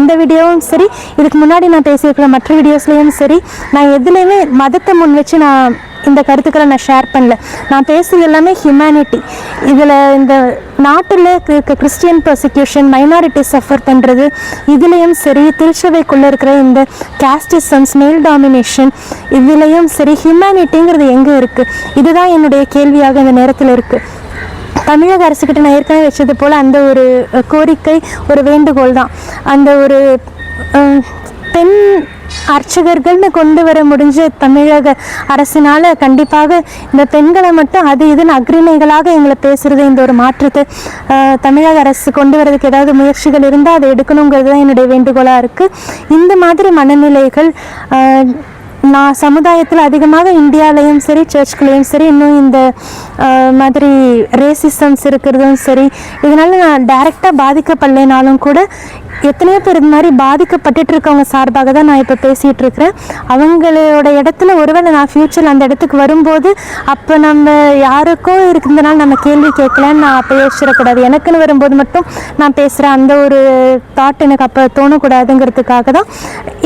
இந்த வீடியோவும் சரி, இதுக்கு முன்னாடி நான் பேசியிருக்கிற மற்ற வீடியோஸ்லேயும் சரி, நான் எதுலேயுமே மதத்தை முன் வச்சு நான் இந்த கருத்துக்களை நான் ஷேர் பண்ணல. நான் பேசுகிறது எல்லாமே ஹியூமனிட்டி. இதில் இந்த நாட்டில் இருக்க கிறிஸ்டியன் ப்ராசிக்யூஷன், மைனாரிட்டி சஃபர் பண்ணுறது, இதுலேயும் சரி, திருச்சபைக்குள்ளே இருக்கிற இந்த கேஸ்டிசம்ஸ், மேல் டாமினேஷன், இதுலேயும் சரி, ஹியூமனிட்டிங்கிறது எங்கே இருக்குது? இதுதான் என்னுடைய கேள்வியாக இந்த நேரத்தில் இருக்குது. தமிழக அரசுக்கிட்ட நான் ஏற்கனவே வச்சது போல் அந்த ஒரு கோரிக்கை, ஒரு வேண்டுகோள் தான். அந்த ஒரு பெண் அர்ச்சகர்கள்னு கொண்டு வர முடிஞ்ச தமிழக அரசினால் கண்டிப்பாக இந்த பெண்களை மட்டும் அது இதுன்னு அக்ரிணைகளாக எங்களை பேசுகிறது, இந்த ஒரு மாற்றத்தை தமிழக அரசு கொண்டு வரதுக்கு ஏதாவது முயற்சிகள் இருந்தால் அதை எடுக்கணுங்கிறது தான் என்னுடைய வேண்டுகோளாக இருக்குது. இந்த மாதிரி மனநிலைகள் நான் சமுதாயத்தில் அதிகமாக இந்தியாவிலையும் சரி, சர்ச்சுக்குள்ளேயும் சரி, இன்னும் இந்த மாதிரி ரேசிசம்ஸ் இருக்கிறதும் சரி, இதனால் நான் டைரெக்டாக பாதிக்கப்படலைனாலும் கூட எத்தனையோ பேர் இது மாதிரி பாதிக்கப்பட்டுட்டு இருக்கவங்க சார்பாக தான் நான் இப்போ பேசிகிட்டு இருக்கிறேன். அவங்களோட இடத்துல ஒருவேளை நான் ஃப்யூச்சரில் அந்த இடத்துக்கு வரும்போது அப்போ நம்ம யாருக்கோ இருக்கிறதுனால நம்ம கேள்வி கேட்கலன்னு நான் அப்போ யோசிச்சிடக்கூடாது. எனக்குன்னு வரும்போது மட்டும் நான் பேசுகிறேன், அந்த ஒரு தாட் எனக்கு அப்போ தோணக்கூடாதுங்கிறதுக்காக தான்.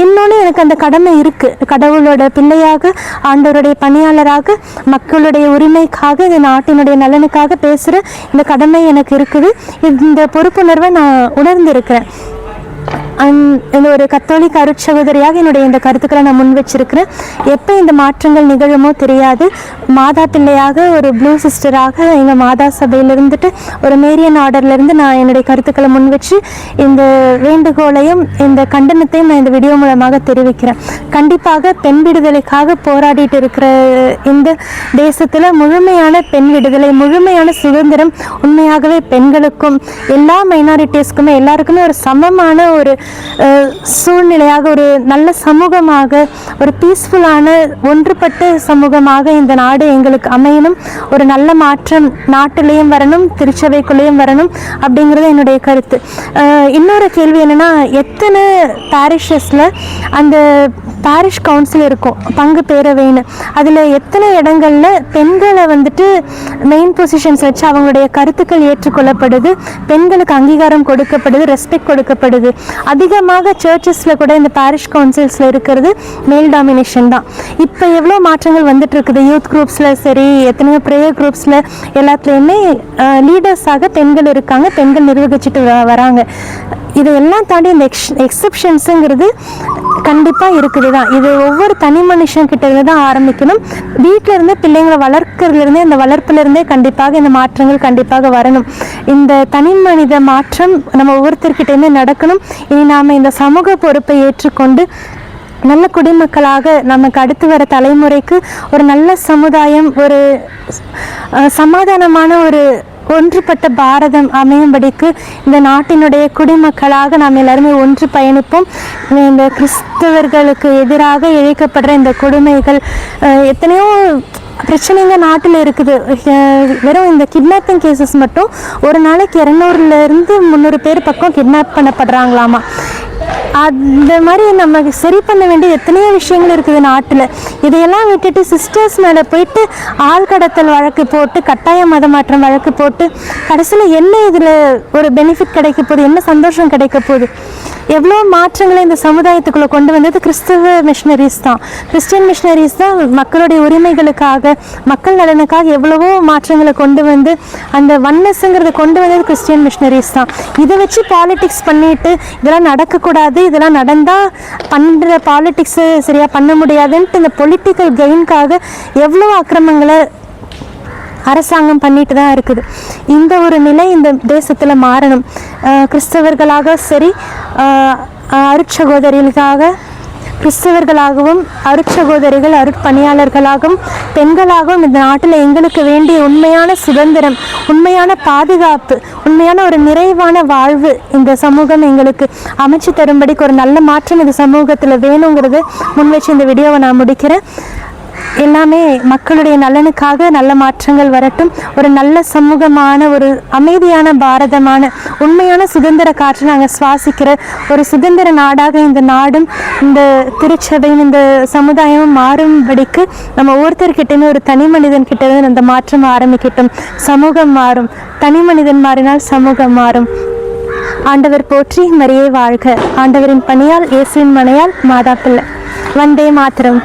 இன்னொன்று, எனக்கு அந்த கடமை இருக்குது. கடவுளோட பிள்ளையாக, ஆண்டவருடைய பணியாளராக, மக்களுடைய உரிமைக்காக, இந்த நாட்டினுடைய நலனுக்காக பேசுகிற இந்த கடமை எனக்கு இருக்குது. இந்த பொறுப்புணர்வை நான் உணர்ந்திருக்கிறேன். இந்த ஒரு கத்தோலிக்க அருட்சகோதரியாக என்னுடைய இந்த கருத்துக்களை நான் முன் வச்சிருக்கிறேன். எப்போ இந்த மாற்றங்கள் நிகழுமோ தெரியாது. மாதா பிள்ளையாக, ஒரு ப்ளூ சிஸ்டராக, எங்கள் மாதா சபையில் இருந்துட்டு ஒரு மேரியன் ஆர்டர்லேருந்து நான் என்னுடைய கருத்துக்களை முன் வச்சு இந்த வேண்டுகோளையும் இந்த கண்டனத்தையும் நான் இந்த வீடியோ மூலமாக தெரிவிக்கிறேன். கண்டிப்பாக பெண் விடுதலைக்காக போராடிட்டு இருக்கிற இந்த தேசத்தில் முழுமையான பெண் விடுதலை, முழுமையான சுதந்திரம் உண்மையாகவே பெண்களுக்கும் எல்லா மைனாரிட்டிஸ்க்குமே எல்லாருக்குமே ஒரு சமமான ஒரு சூழ்நிலையாக, ஒரு நல்ல சமூகமாக, ஒரு பீஸ்ஃபுல்லான ஒன்றுபட்ட சமூகமாக இந்த நாடு எங்களுக்கு அமையணும். ஒரு நல்ல மாற்றம் நாட்டிலையும் வரணும், திருச்சபைக்குள்ளேயும் வரணும் அப்படிங்கிறது என்னுடைய கருத்து. இன்னொரு கேள்வி என்னென்னா, எத்தனை பாரிஷஸில் அந்த பாரிஷ் கவுன்சில் இருக்கும், பங்கு பேரவைன்னு, அதில் எத்தனை இடங்களில் பெண்களை வந்துட்டு மெயின் பொசிஷன்ஸ் வச்சு அவங்களுடைய கருத்துக்கள் ஏற்றுக்கொள்ளப்படுது, பெண்களுக்கு அங்கீகாரம் கொடுக்கப்படுது, ரெஸ்பெக்ட் கொடுக்கப்படுது? அதிகமாக சர்ச்சஸில் கூட இந்த பாரிஷ் கவுன்சில்ஸில் இருக்கிறது மேல் டாமினேஷன் தான். இப்போ எவ்வளோ மாற்றங்கள் வந்துட்டு இருக்குது. யூத் குரூப்ஸில் சரி, எத்தனையோ ப்ரேயர் குரூப்ஸில் எல்லாத்துலேயுமே லீடர்ஸாக பெண்கள் இருக்காங்க, பெண்கள் நிர்வகிச்சுட்டு வராங்க. இதையெல்லாம் தாண்டி இந்த எக்ஸப்ஷன்ஸுங்கிறது கண்டிப்பாக இருக்குது தான். இது ஒவ்வொரு தனி மனுஷன்கிட்ட இருந்து தான் ஆரம்பிக்கணும். வீட்டில் இருந்து பிள்ளைங்களை வளர்க்கறதுலேருந்தே, இந்த வளர்ப்புலேருந்தே கண்டிப்பாக இந்த மாற்றங்கள் கண்டிப்பாக வரணும். இந்த தனி மனித மாற்றம் நம்ம ஒவ்வொருத்தர்கிட்டேருந்து நடக்கணும். இனி நாம் இந்த சமூக பொறுப்பை ஏற்றுக்கொண்டு நல்ல குடிமக்களாக நமக்கு அடுத்து வர தலைமுறைக்கு ஒரு நல்ல சமுதாயம், ஒரு சமாதானமான ஒரு ஒன்றுபட்ட பாரதம் அமையும்படிக்கு இந்த நாட்டினுடைய குடிமக்களாக நாம் எல்லாருமே ஒன்று பயணிப்போம். இந்த கிறிஸ்தவர்களுக்கு எதிராக இழைக்கப்படுற இந்த கொடுமைகள், எத்தனையோ பிரச்சனைங்க நாட்டில் இருக்குது. வெறும் இந்த கிட்னாப்பிங் கேசஸ் மட்டும் ஒரு நாளைக்கு 200லேருந்து 300 பேர் பக்கம் கிட்னாப் பண்ணப்படுறாங்களாமா. அந்த மாதிரி நம்ம சரி பண்ண வேண்டிய எத்தனையோ விஷயங்கள் இருக்குது நாட்டில். இதையெல்லாம் விட்டுட்டு சிஸ்டர்ஸ் மேலே போயிட்டு ஆள்கடத்தல் வழக்கு போட்டு, கட்டாய மத மாற்றம் வழக்கு போட்டு, கடைசியில் என்ன இதில் ஒரு பெனிஃபிட் கிடைக்க போகுது, என்ன சந்தோஷம் கிடைக்க போகுது? எவ்வளோ மாற்றங்களை இந்த சமுதாயத்துக்குள்ளே கொண்டு வந்தது கிறிஸ்தவ மிஷனரிஸ் தான். கிறிஸ்டியன் மிஷனரிஸ் தான் மக்களுடைய உரிமைகளுக்காக, மக்கள் நலனுக்காக எவ்வளவோ மாற்றங்களை கொண்டு வந்து அந்த ஒன்னஸ்ங்கிறத கொண்டு வந்தது கிறிஸ்டியன் மிஷனரிஸ் தான். இதை வச்சு பாலிடிக்ஸ் பண்ணிட்டு இதெல்லாம் நடக்கக்கூடாது, இதெல்லாம் நடந்தால் பண்ணுற பாலிடிக்ஸு சரியாக பண்ண முடியாதுன்ட்டு இந்த பொலிட்டிக்கல் கெயின்காக எவ்வளோ அக்கிரமங்களை அரசாங்கம் பண்ணிட்டு தான் இருக்குது. இந்த ஒரு நிலை இந்த தேசத்தில் மாறணும். கிறிஸ்தவர்களாக சரி, அருட்சகோதரிகளுக்காக கிறிஸ்தவர்களாகவும், அருட்சகோதரிகள், அருட்பணியாளர்களாகவும், பெண்களாகவும் இந்த நாட்டில் எங்களுக்கு வேண்டிய உண்மையான சுதந்திரம், உண்மையான பாதுகாப்பு, உண்மையான ஒரு நிறைவான வாழ்வு இந்த சமூகம் எங்களுக்கு அமைச்சு தரும்படிக்கு ஒரு நல்ல மாற்றம் இந்த சமூகத்தில் வேணுங்கிறது முன் வச்சு இந்த வீடியோவை நான் முடிக்கிறேன். எல்லாமே மக்களுடைய நலனுக்காக நல்ல மாற்றங்கள் வரட்டும். ஒரு நல்ல சமூகமான, ஒரு அமைதியான பாரதமான, உண்மையான சுதந்திர காற்று நாங்கள் சுவாசிக்கிற ஒரு சுதந்திர நாடாக இந்த நாடும் இந்த திருச்சபையும் இந்த சமுதாயமும் மாறும்படிக்கு நம்ம ஒவ்வொருத்தர்கிட்டையுமே ஒரு தனி மனிதன் கிட்ட அந்த மாற்றம் ஆரம்பிக்கட்டும். சமூகம் மாறும். தனி மனிதன் மாறினால் சமூகம் மாறும். ஆண்டவர் போற்றி, மரியே வாழ்க. ஆண்டவரின் பணியால், இயேசுவின் மனையால், மாதா பிள்ளை. வந்தே மாத்திரம்.